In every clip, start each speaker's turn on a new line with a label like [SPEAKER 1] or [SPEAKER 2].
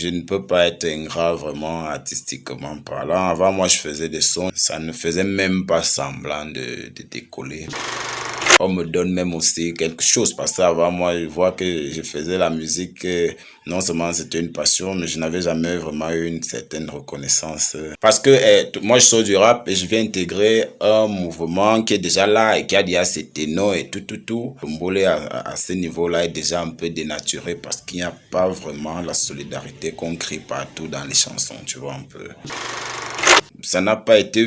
[SPEAKER 1] Je ne peux pas être ingrat vraiment artistiquement parlant. Avant, moi, je faisais des sons. Ça ne faisait même pas semblant de décoller. On me donne même aussi quelque chose parce qu'avant moi je vois que je faisais la musique, non seulement c'était une passion mais je n'avais jamais vraiment eu une certaine reconnaissance parce que moi je sors du rap et je viens intégrer un mouvement qui est déjà là et qui a déjà ses ténors et tout. Le mbolé à ce niveau là est déjà un peu dénaturé parce qu'il n'y a pas vraiment la solidarité qu'on crie partout dans les chansons, tu vois un peu. Ça n'a pas été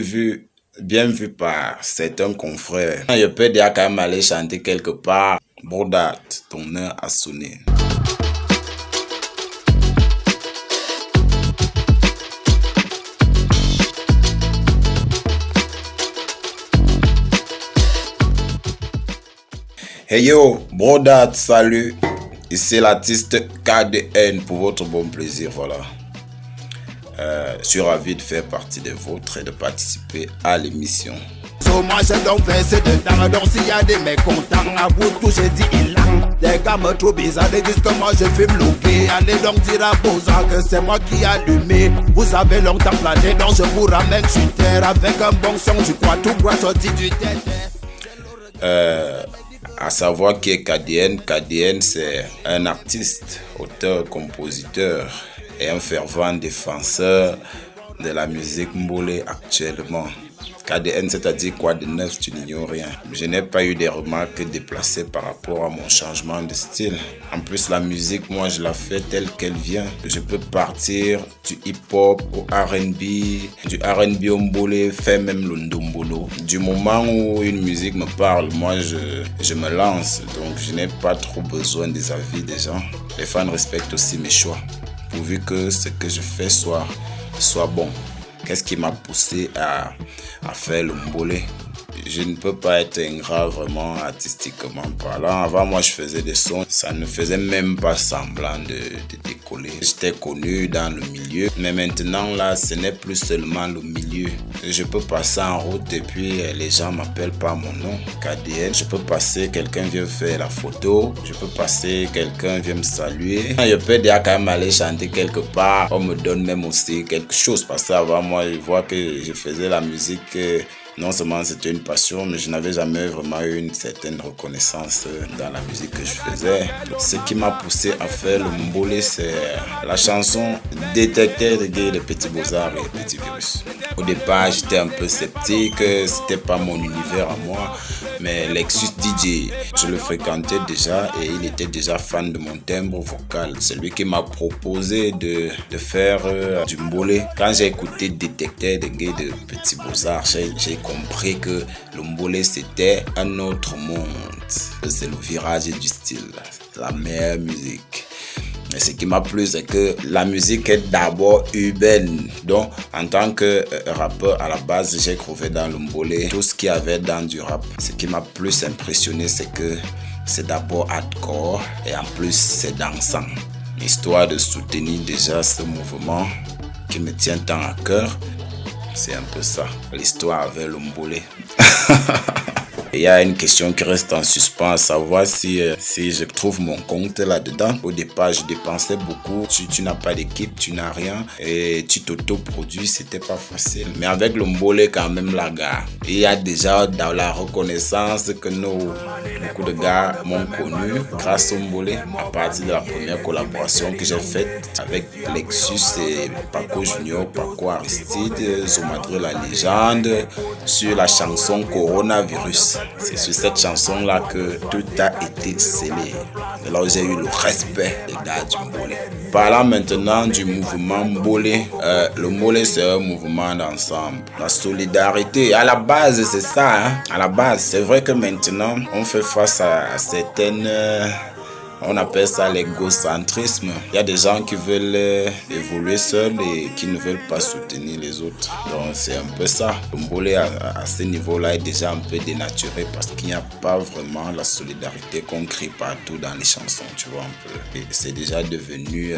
[SPEAKER 1] bien vu par certains confrères. Je peux déjà quand même aller chanter quelque part. Brodat, ton heure a sonné. Hey yo, Brodat, salut. Ici l'artiste KDN pour votre bon plaisir, voilà. Je suis ravi de faire partie des vôtres et de participer à l'émission.
[SPEAKER 2] Moi j'ai donc versé dedans, donc s'il y a des mécontents, à vous tous j'ai dit il a. Les gars me trouvent bizarre, ils disent que moi je fume loupé. Allez donc dire à Boza que c'est moi qui ai allumé. Vous avez longtemps plané, donc je vous ramène sur terre. Avec un bon son, tu crois tout droit sorti du tête.
[SPEAKER 1] À savoir qui est KDN. KDN c'est un artiste, auteur, compositeur et un fervent défenseur de la musique mbolé actuellement. KDN, c'est-à-dire quoi de neuf, tu n'ignores rien. Je n'ai pas eu des remarques déplacées par rapport à mon changement de style. En plus, la musique, moi, je la fais telle qu'elle vient. Je peux partir du hip-hop au R&B, du R&B au mbolé, faire même le ndombolo. Du moment où une musique me parle, moi, je me lance. Donc, je n'ai pas trop besoin des avis des gens. Les fans respectent aussi mes choix, pourvu que ce que je fais soit bon. Qu'est-ce qui m'a poussé à faire le mbolé? Je ne peux pas être ingrat vraiment artistiquement parlant. Avant moi je faisais des sons, ça ne faisait même pas semblant de décoller. J'étais connu dans le milieu, mais maintenant là ce n'est plus seulement le milieu. Je peux passer en route et puis les gens m'appellent par mon nom, KDN. Je peux passer, quelqu'un vient faire la photo. Je peux passer, quelqu'un vient me saluer. Je peux déjà quand même aller chanter quelque part. On me donne même aussi quelque chose parce qu'avant moi je vois que je faisais la musique. Non seulement c'était une passion, mais je n'avais jamais vraiment eu une certaine reconnaissance dans la musique que je faisais. Ce qui m'a poussé à faire le mbolé, c'est la chanson Détecteur de guerre de Petit Beaux-Arts et Petit Virus. Au départ, j'étais un peu sceptique, c'était pas mon univers à moi, mais Lexus DJ, je le fréquentais déjà et il était déjà fan de mon timbre vocal. C'est lui qui m'a proposé de faire du mbolé. Quand j'ai écouté Détecteur de guerre de Petit Beaux-Arts, j'ai compris que le mbolé c'était un autre monde. C'est le virage du style, la meilleure musique. Mais ce qui m'a plu, c'est que la musique est d'abord urbaine. Donc, en tant que rappeur, à la base, j'ai trouvé dans le mbolé tout ce qu'il y avait dans du rap. Ce qui m'a plus impressionné, c'est que c'est d'abord hardcore et en plus, c'est dansant. Histoire de soutenir déjà ce mouvement qui me tient tant à cœur. C'est un peu ça, l'histoire avec le mbolé. Il y a une question qui reste en suspens, à savoir si je trouve mon compte là-dedans. Au départ, je dépensais beaucoup. Tu n'as pas d'équipe, tu n'as rien. Et tu t'auto-produis, c'était pas facile. Mais avec le mbolé, quand même, la gare. Il y a déjà dans la reconnaissance que beaucoup de gars m'ont connu grâce au mbolé. À partir de la première collaboration que j'ai faite avec Lexus et Paco Junior, Paco Aristide, Zomadre la légende, sur la chanson Coronavirus. C'est sur cette chanson-là que tout a été scellé. C'est là où j'ai eu le respect des gars du mbolé. Parlant maintenant du mouvement mbolé, le mbolé c'est un mouvement d'ensemble. La solidarité, à la base c'est ça. À la base, c'est vrai que maintenant on fait face à certaines... on appelle ça l'égocentrisme. Il y a des gens qui veulent évoluer seuls et qui ne veulent pas soutenir les autres. Donc c'est un peu ça. Le mbolé à ce niveau-là est déjà un peu dénaturé parce qu'il n'y a pas vraiment la solidarité qu'on crie partout dans les chansons, tu vois un peu. Et c'est déjà devenu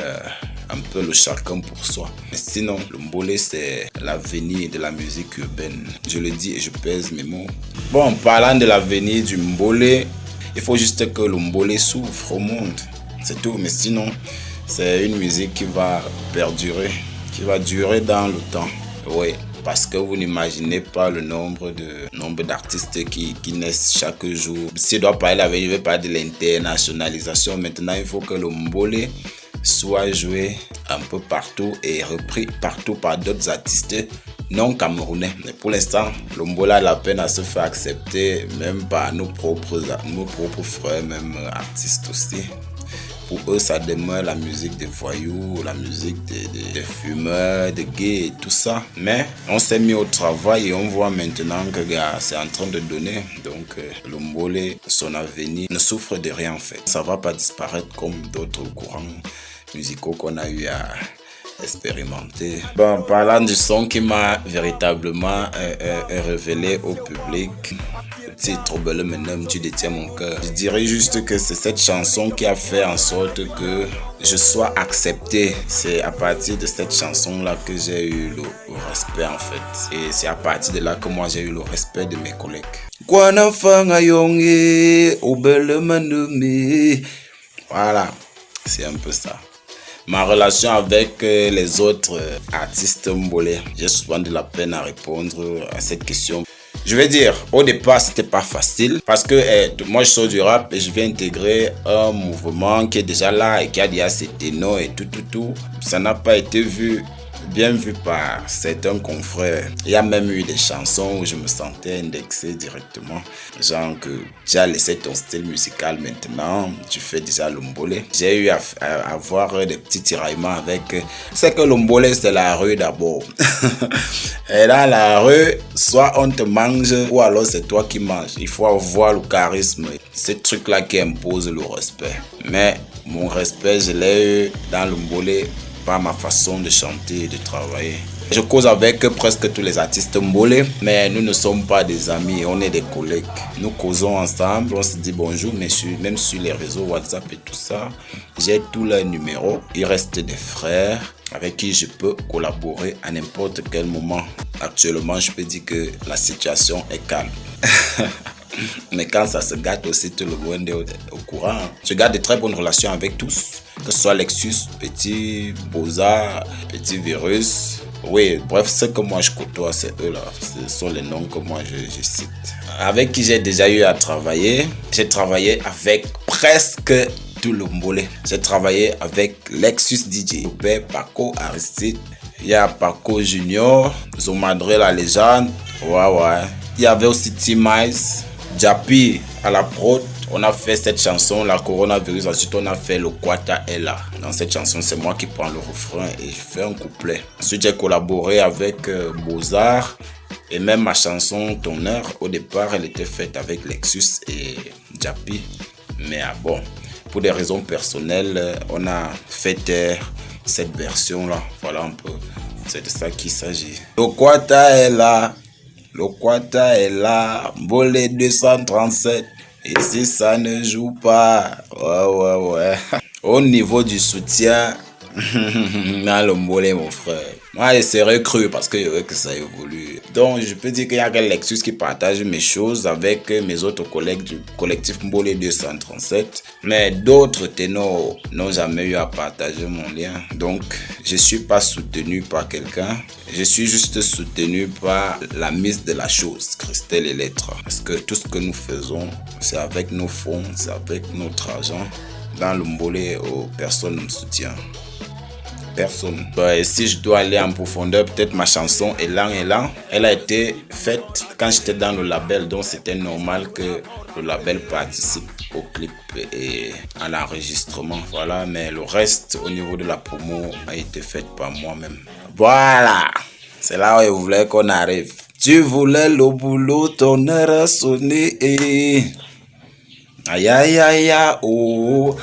[SPEAKER 1] un peu le chacun pour soi. Mais sinon, le mbolé c'est l'avenir de la musique urbaine. Je le dis et je pèse mes mots. Bon, parlant de l'avenir du mbolé, il faut juste que le mbolé s'ouvre au monde. C'est tout. Mais sinon, c'est une musique qui va perdurer, qui va durer dans le temps. Oui, parce que vous n'imaginez pas le nombre d'artistes qui naissent chaque jour. Si je dois parler avec, je vais parler de l'internationalisation. Maintenant, il faut que le mbolé soit joué un peu partout et repris partout par d'autres artistes non camerounais. Mais pour l'instant, le mbolé a la peine à se faire accepter, même par nos propres frères, même artistes aussi. Pour eux, ça demeure la musique des voyous, la musique des fumeurs, des gays et tout ça. Mais on s'est mis au travail et on voit maintenant que c'est en train de donner. Donc le mbolé, son avenir ne souffre de rien en fait. Ça va pas disparaître comme d'autres courants musicaux qu'on a eu à expérimenter. Bon, parlant du son qui m'a véritablement révélé au public, le titre Belle Menem, tu détiens mon cœur. Je dirais juste que c'est cette chanson qui a fait en sorte que je sois accepté. C'est à partir de cette chanson-là que j'ai eu le respect en fait. Et c'est à partir de là que moi j'ai eu le respect de mes collègues. Voilà, c'est un peu ça. Ma relation avec les autres artistes mbolés, j'ai souvent de la peine à répondre à cette question. Je vais dire, au départ, c'était pas facile parce que moi, je sors du rap et je vais intégrer un mouvement qui est déjà là et qui a déjà ses ténors et tout. Ça n'a pas été bien vu par certains confrères. Il y a même eu des chansons où je me sentais indexé directement. Genre que tu as laissé ton style musical maintenant, tu fais déjà le mbolé. J'ai eu à avoir des petits tiraillements avec... C'est que le mbolé, c'est la rue d'abord. Et dans la rue, soit on te mange ou alors c'est toi qui manges. Il faut avoir le charisme. C'est ce truc-là qui impose le respect. Mais mon respect, je l'ai eu dans le mbolé par ma façon de chanter et de travailler. Je cause avec presque tous les artistes mbolé, mais nous ne sommes pas des amis, on est des collègues. Nous causons ensemble, on se dit bonjour, mais même sur les réseaux WhatsApp et tout ça, j'ai tous leurs numéros. Il reste des frères avec qui je peux collaborer à n'importe quel moment. Actuellement, je peux dire que la situation est calme. Mais quand ça se gâte aussi, tout le monde est au courant. Je garde de très bonnes relations avec tous, que ce soit Lexus, Petit, Boza, Petit Virus. Oui, bref, ce que moi je côtoie, c'est eux-là. Ce sont les noms que moi je cite. Avec qui j'ai déjà eu à travailler. J'ai travaillé avec presque tout le mbolé. J'ai travaillé avec Lexus DJ, Paco Aristide. Il y a Paco Junior, Zomadre la légende. Ouais. Il y avait aussi T-Mice. Japi à la prod, on a fait cette chanson, la coronavirus, ensuite on a fait le Kwata est là. Dans cette chanson, c'est moi qui prends le refrain et je fais un couplet. Ensuite, j'ai collaboré avec Beaux-Arts et même ma chanson Ton heure, au départ, elle était faite avec Lexus et Japi. Mais bon, pour des raisons personnelles, on a fait taire cette version-là. Voilà un peu, c'est de ça qu'il s'agit. Le Kwata est là. Le Kwata est là, Mbolé 237. Et si ça ne joue pas, ouais. Au niveau du soutien, dans le mbolé, mon frère. Moi, je serais cru parce que je veux que ça évolue. Donc, je peux dire qu'il y a quel Lexus qui partage mes choses avec mes autres collègues du collectif Mbolé 237. Mais d'autres ténors n'ont jamais eu à partager mon lien. Donc, je suis pas soutenu par quelqu'un. Je suis juste soutenu par la mise de la chose, Christelle et Lettres. Parce que tout ce que nous faisons, c'est avec nos fonds, c'est avec notre argent. Dans le mbolé, personne ne me soutient. Personne. Et si je dois aller en profondeur, peut-être ma chanson Élan, elle a été faite quand j'étais dans le label, donc c'était normal que le label participe au clip et à l'enregistrement. Voilà, mais le reste au niveau de la promo a été fait par moi-même. Voilà, c'est là où je voulais qu'on arrive. Tu voulais le boulot, ton heure a sonné et... Aïe, oh.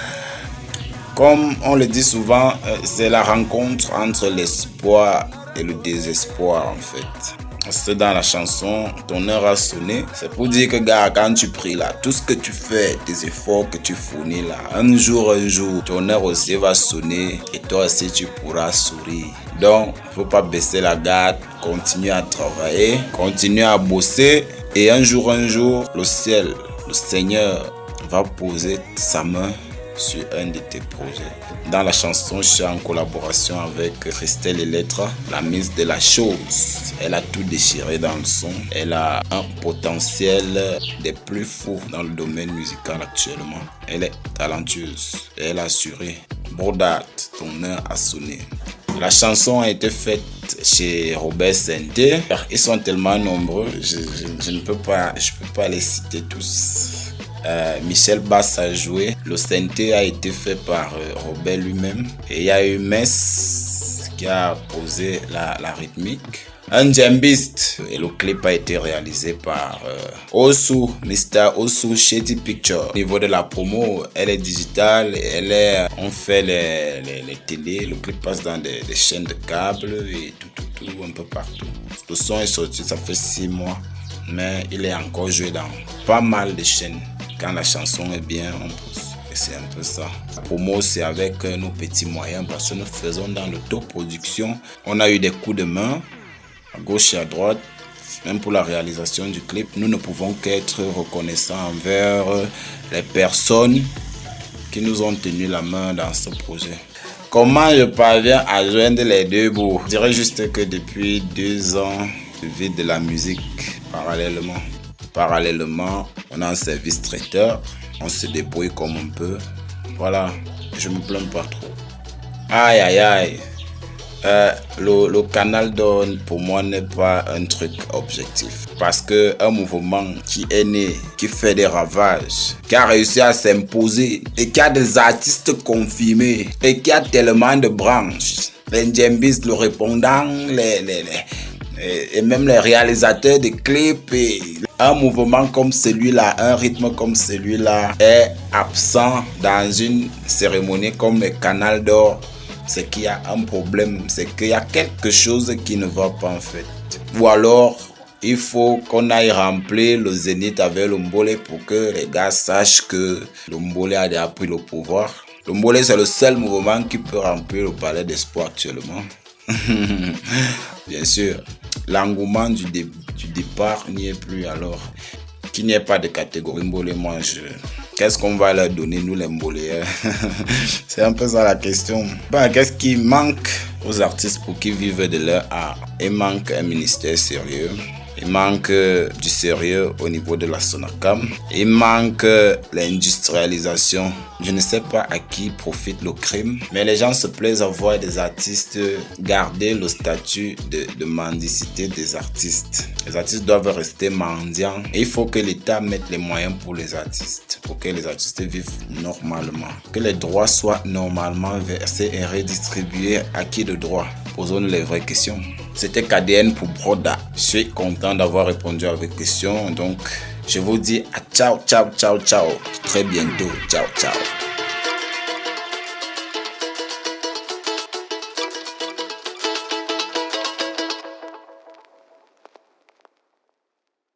[SPEAKER 1] Comme on le dit souvent, c'est la rencontre entre l'espoir et le désespoir en fait. C'est dans la chanson Ton heure a sonné. C'est pour dire que gars, quand tu pries là, tout ce que tu fais, tes efforts que tu fournis là, un jour, ton heure aussi va sonner et toi aussi tu pourras sourire. Donc, faut pas baisser la garde, continue à travailler, continue à bosser et un jour, le ciel, le Seigneur va poser sa main sur un de tes projets. Dans la chanson, je suis en collaboration avec Christelle Elettra, la mise de la chose. Elle a tout déchiré dans le son. Elle a un potentiel des plus fous dans le domaine musical actuellement. Elle est talentueuse et elle a assuré. Brodat, ton heure a sonné. La chanson a été faite chez Robert Senté. Ils sont tellement nombreux, je ne peux pas les citer tous. Michel Bass a joué. Le Senté a été fait par Robert lui-même. Et il y a eu Mess qui a posé la rythmique. Un djembiste. Et le clip a été réalisé par Osu, Mr. Osu Shady Picture. Au niveau de la promo, elle est digitale. On fait les télés. Le clip passe dans des chaînes de câbles et tout, un peu partout. Le son est sorti, ça fait 6 mois. Mais il est encore joué dans pas mal de chaînes. Quand la chanson est bien, on pousse. Et c'est un peu ça. La promo, c'est avec nos petits moyens parce que nous faisons dans l'autoproduction. On a eu des coups de main à gauche et à droite. Même pour la réalisation du clip, nous ne pouvons qu'être reconnaissants envers les personnes qui nous ont tenu la main dans ce projet. Comment je parviens à joindre les deux bouts? Je dirais juste que depuis 2 ans, je vis de la musique parallèlement. On a un service traiteur, on se débrouille comme on peut. Voilà, je me plains pas trop. Aïe. Le canal d'or pour moi n'est pas un truc objectif. Parce que un mouvement qui est né, qui fait des ravages, qui a réussi à s'imposer et qui a des artistes confirmés et qui a tellement de branches. Les djembistes, le répondant, et même les réalisateurs de clips. Et un mouvement comme celui-là, un rythme comme celui-là est absent dans une cérémonie comme le Canal d'Or. C'est qu'il y a un problème, c'est qu'il y a quelque chose qui ne va pas en fait. Ou alors, il faut qu'on aille remplir le Zénith avec le Mbolé pour que les gars sachent que le Mbolé a déjà pris le pouvoir. Le Mbolé, c'est le seul mouvement qui peut remplir le palais d'espoir actuellement. Bien sûr, l'engouement du départ n'y est plus alors. Qu'il n'y ait pas de catégorie Mbolé, qu'est-ce qu'on va leur donner, nous les Mboléens? C'est un peu ça la question. Qu'est-ce qui manque aux artistes pour qu'ils vivent de leur art? Il manque un ministère sérieux. Il manque du sérieux au niveau de la Sonacam. Il manque l'industrialisation. Je ne sais pas à qui profite le crime, mais les gens se plaisent à voir des artistes garder le statut de mendicité des artistes. Les artistes doivent rester mendiants. Et il faut que l'État mette les moyens pour les artistes, pour que les artistes vivent normalement. Que les droits soient normalement versés et redistribués à qui de droit. Posons-nous les vraies questions. C'était KDN pour Broda. Je suis content d'avoir répondu à vos questions. Donc, je vous dis à ciao. Très bientôt. Ciao.